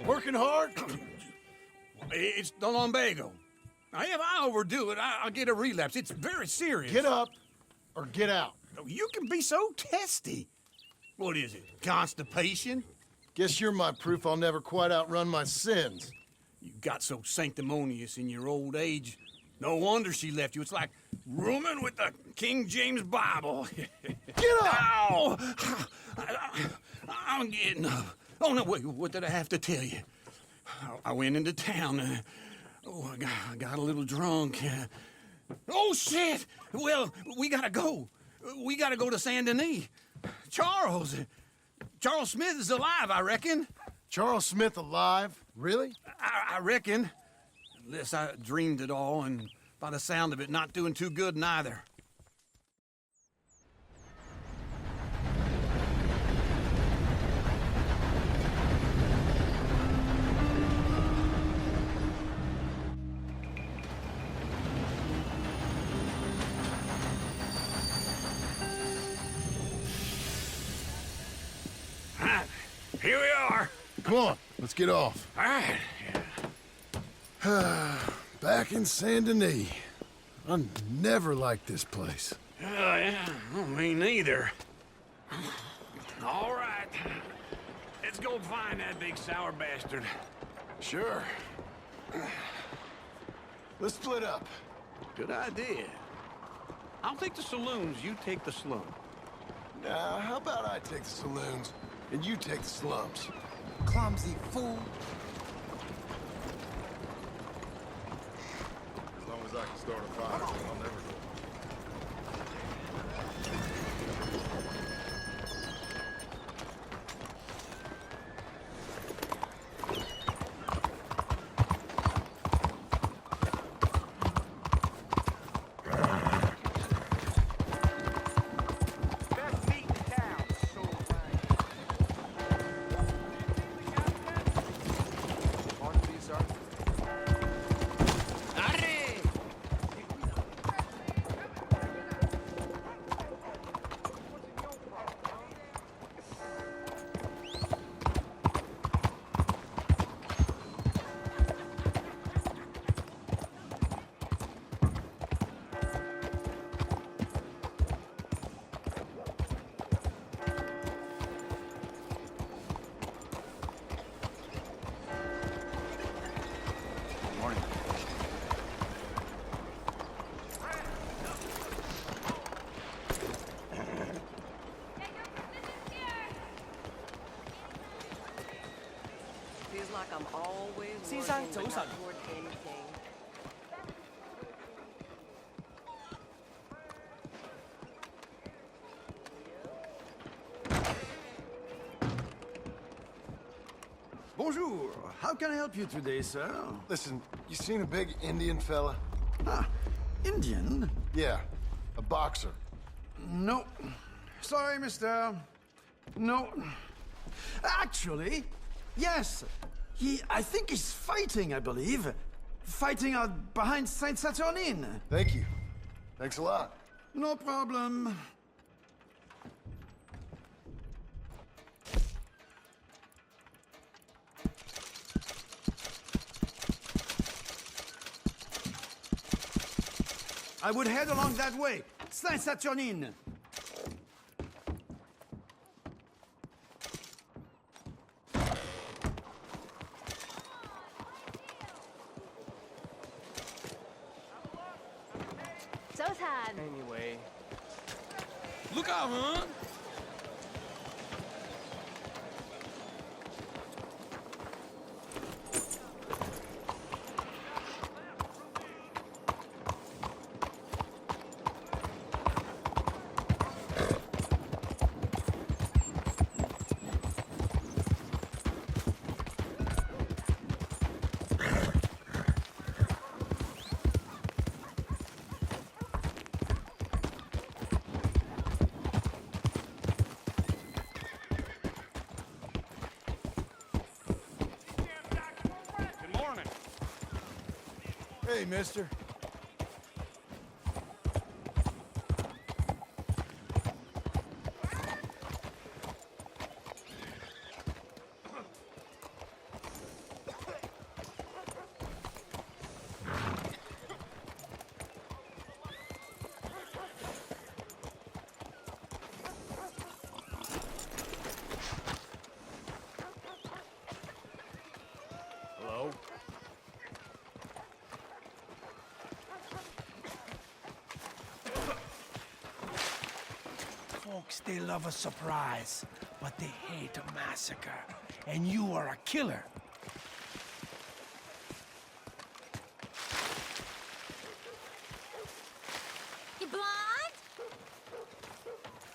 Working hard? It's the lumbago. Now, if I overdo it, I'll get a relapse. It's very serious. Get up or get out. You can be so testy. What is it, constipation? Guess you're my proof I'll never quite outrun my sins. You got so sanctimonious in your old age. No wonder she left you. It's like rooming with the King James Bible. Get up! Ow! I'm getting up. Oh, no, wait, what did I have to tell you? I went into town. I got a little drunk. Oh, shit! Well, we gotta go. We gotta go to Saint Denis. Charles Smith is alive, I reckon. Charles Smith alive? Really? I reckon. Unless I dreamed it all, and by the sound of it, not doing too good neither. Here we are. Come on, let's get off. All right. Back in Saint Denis. I never liked this place. Yeah, well, me neither. All right. Let's go find that big sour bastard. Sure. Let's split up. Good idea. I'll take the saloons, you take the slum. Now, how about I take the saloons and you take the slums? Clumsy fool. As long as I can start a fire, I'll never go. Like I'm always 先生， working, 早 but 晨。 not toward anything. Bonjour. How can I help you today, sir? Listen, you seen a big Indian fella? Ah, Indian? Yeah, a boxer. No. Sorry, mister. No. Actually, yes. I think he's fighting, I believe. Fighting out behind Saint Saturnine. Thank you. Thanks a lot. No problem. I would head along that way. Saint Saturnine. Anyway. Look out, huh? Hey, mister. Hello? Folks, they love a surprise, but they hate a massacre. And you are a killer. You blind?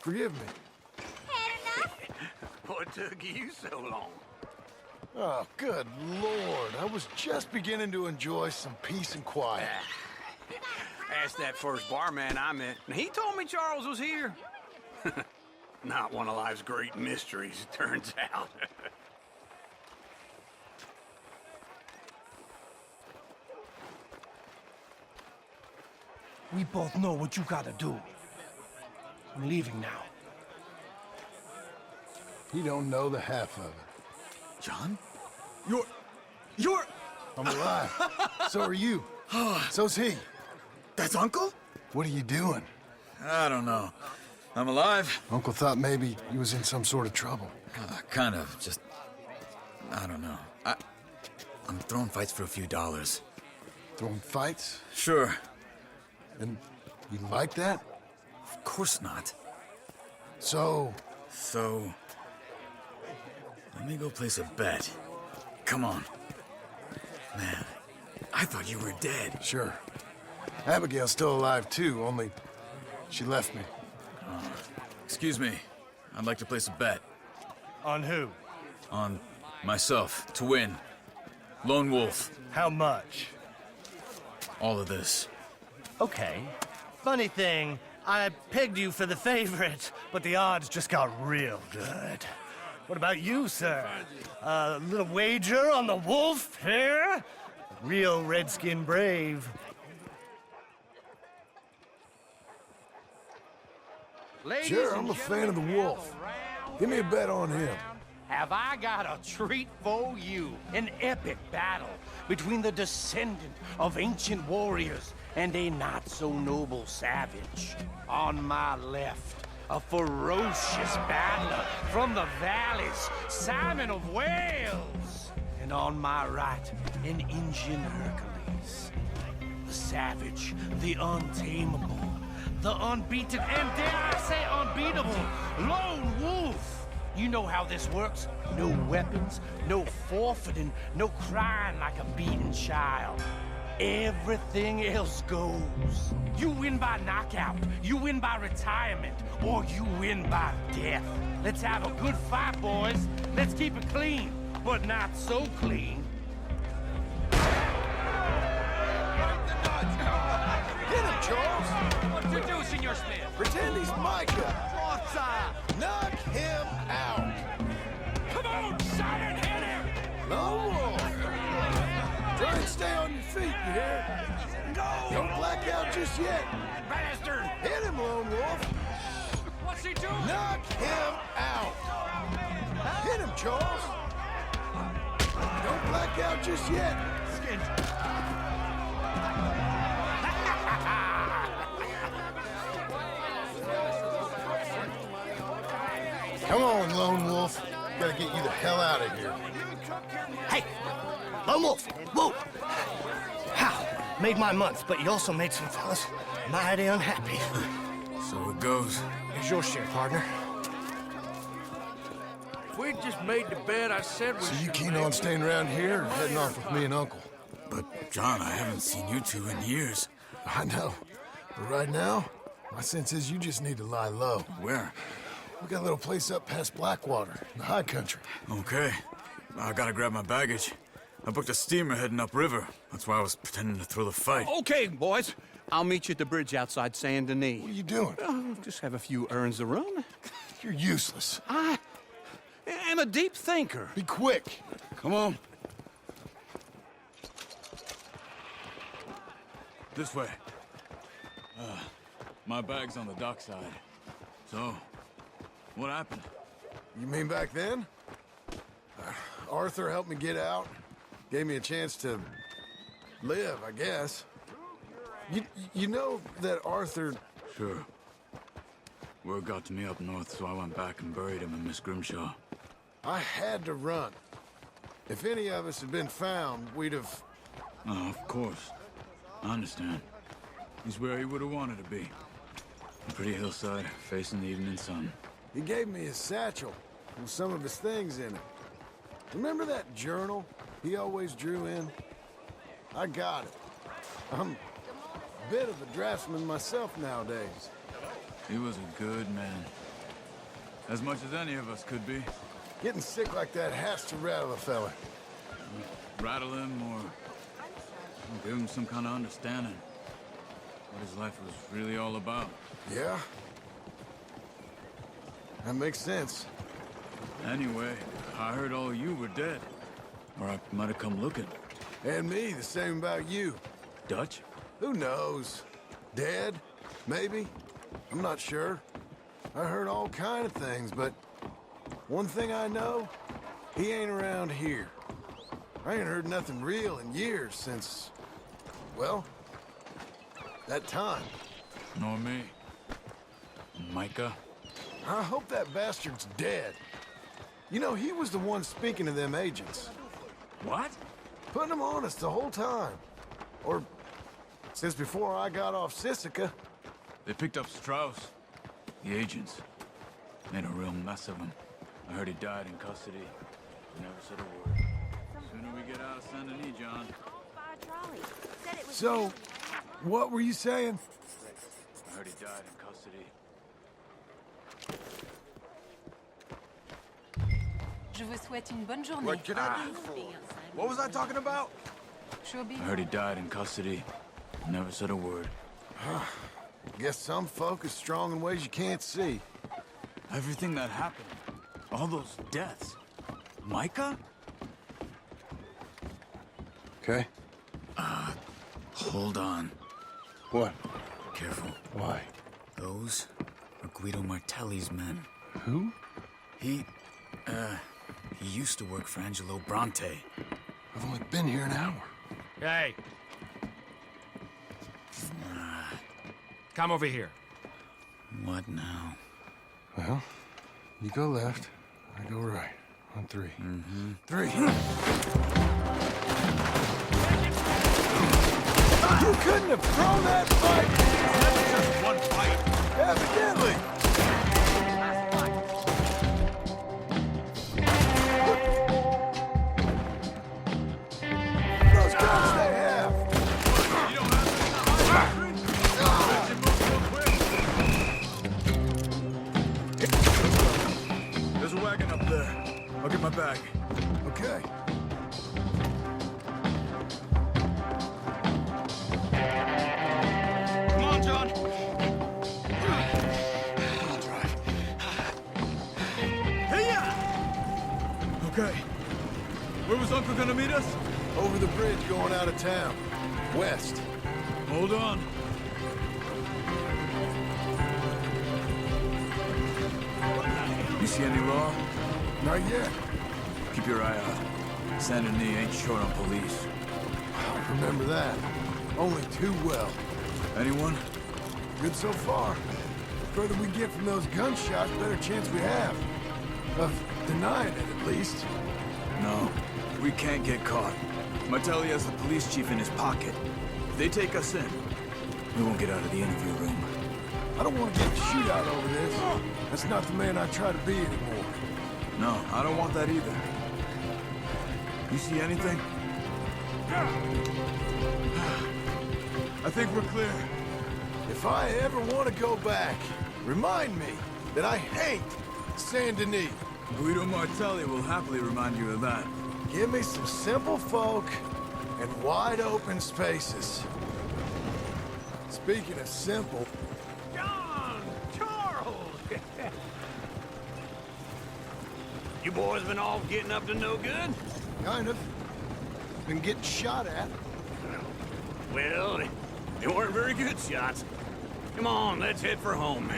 Forgive me. Had enough? What took you so long? Oh, good Lord. I was just beginning to enjoy some peace and quiet. Asked that first barman I met, and he told me Charles was here. Not one of life's great mysteries, it turns out. We both know what you gotta do. I'm leaving now. He don't know the half of it. John? You're... I'm alive. So are you. So's he. That's Uncle? What are you doing? I don't know. I'm alive. Uncle thought maybe you was in some sort of trouble. Kind of, just... I don't know. I'm throwing fights for a few dollars. Throwing fights? Sure. And you like that? Of course not. So, So... let me go place a bet. Come on. Man, I thought you were dead. sure. Abigail's still alive too, only she left me. Excuse me. I'd like to place a bet. On who? On myself, to win. Lone Wolf. How much? All of this. Okay. Funny thing, I pegged you for the favorite, but the odds just got real good. What about you, sir? A little wager on the wolf here? Real redskin brave. Sure, I'm a fan of the wolf. Give me a bet on him. Have I got a treat for you? An epic battle between the descendant of ancient warriors and a not-so-noble savage. On my left, a ferocious battler from the valleys, Simon of Wales. And on my right, an Indian Hercules. The savage, the untamable, the unbeaten, and dare I say unbeatable, Lone Wolf. You know how this works. No weapons, no forfeiting, no crying like a beaten child. Everything else goes. You win by knockout, you win by retirement, or you win by death. Let's have a good fight, boys. Let's keep it clean, but not so clean. Hit him, Charles! What you do, Senor Smith? Pretend he's Micah! Knock him out! Come on, Simon, hit him! Lone Wolf! Try and stay on your feet, you hear? Don't black out just yet. Bastard! Hit him, Lone Wolf! What's he doing? Knock him out! Hit him, Charles! Don't black out just yet. Come on, Lone Wolf. Gotta get you the hell out of here. Hey! Lone Wolf! Whoa! How? Made my month, but you also made some fellas mighty unhappy. So it goes. Here's your share, partner. We just made the bet I said we So you keen on staying around here or heading off with me and Uncle? But, John, I haven't seen you two in years. I know. But right now, my sense is you just need to lie low. Where? We got a little place up past Blackwater, in the high country. Okay. I gotta grab my baggage. I booked a steamer heading upriver. That's why I was pretending to throw the fight. Okay, boys. I'll meet you at the bridge outside Saint Denis. What are you doing? Oh, just have a few errands to run. You're useless. I am a deep thinker. Be quick. Come on. This way. My bag's on the dockside. So, what happened? You mean back then? Arthur helped me get out. Gave me a chance to live, I guess. You know that Arthur... Sure. Word got to me up north, so I went back and buried him in Miss Grimshaw. I had to run. If any of us had been found, we'd have... Oh, of course. I understand. He's where he would have wanted to be. A pretty hillside, facing the evening sun. He gave me his satchel with some of his things in it. Remember that journal he always drew in? I got it. I'm a bit of a draftsman myself nowadays. He was a good man. As much as any of us could be. Getting sick like that has to rattle a fella. Rattle him or give him some kind of understanding. What his life was really all about. Yeah? That makes sense. Anyway, I heard all you were dead. Or I might have come looking. And me, the same about you. Dutch? Who knows? Dead? Maybe? I'm not sure. I heard all kind of things, but one thing I know, he ain't around here. I ain't heard nothing real in years since, well, that time. Nor me. Micah? I hope that bastard's dead. You know, he was the one speaking to them agents. What? Putting them on us the whole time. Or since before I got off Sisika. They picked up Strauss. The agents. Made a real mess of him. I heard he died in custody. He never said a word. Sooner we get out of Saint Denis, John. So, what were you saying? I heard he died in custody. Je vous souhaite une bonne journée. What can I do for you? What was I talking about? I heard he died in custody. Never said a word. Guess some folk is strong in ways you can't see. Everything that happened. All those deaths. Micah? Okay. Hold on. What? Careful. Why? Those are Guido Martelli's men. Who? He used to work for Angelo Bronte. I've only been here an hour. Hey. Come over here. What now? Well, you go left, I go right. On three. Mm-hmm. 3. You couldn't have thrown that fight! Just one fight. Evidently! Those guns they have! You don't have to let you move so quick. There's a wagon up there. I'll get my bag. Okay. Come on, John. I'll drive. Okay. Where was Uncle gonna meet us? Over the bridge going out of town. West. Hold on. You see any law? Not yet. Keep your eye out. Saint Denis ain't short on police. I remember that. Only too well. Anyone? Good so far. The further we get from those gunshots, better chance we have. Of denying it, at least. No. We can't get caught. Martelli has the police chief in his pocket. If they take us in, we won't get out of the interview room. I don't want to get a shootout over this. That's not the man I try to be anymore. No, I don't want that either. You see anything? I think we're clear. If I ever want to go back, remind me that I hate Saint Denis. Guido Martelli will happily remind you of that. Give me some simple folk and wide open spaces. Speaking of simple, John! Charles! You boys been all getting up to no good? kind of. Been getting shot at. Well, They weren't very good shots. Come on, let's head for home.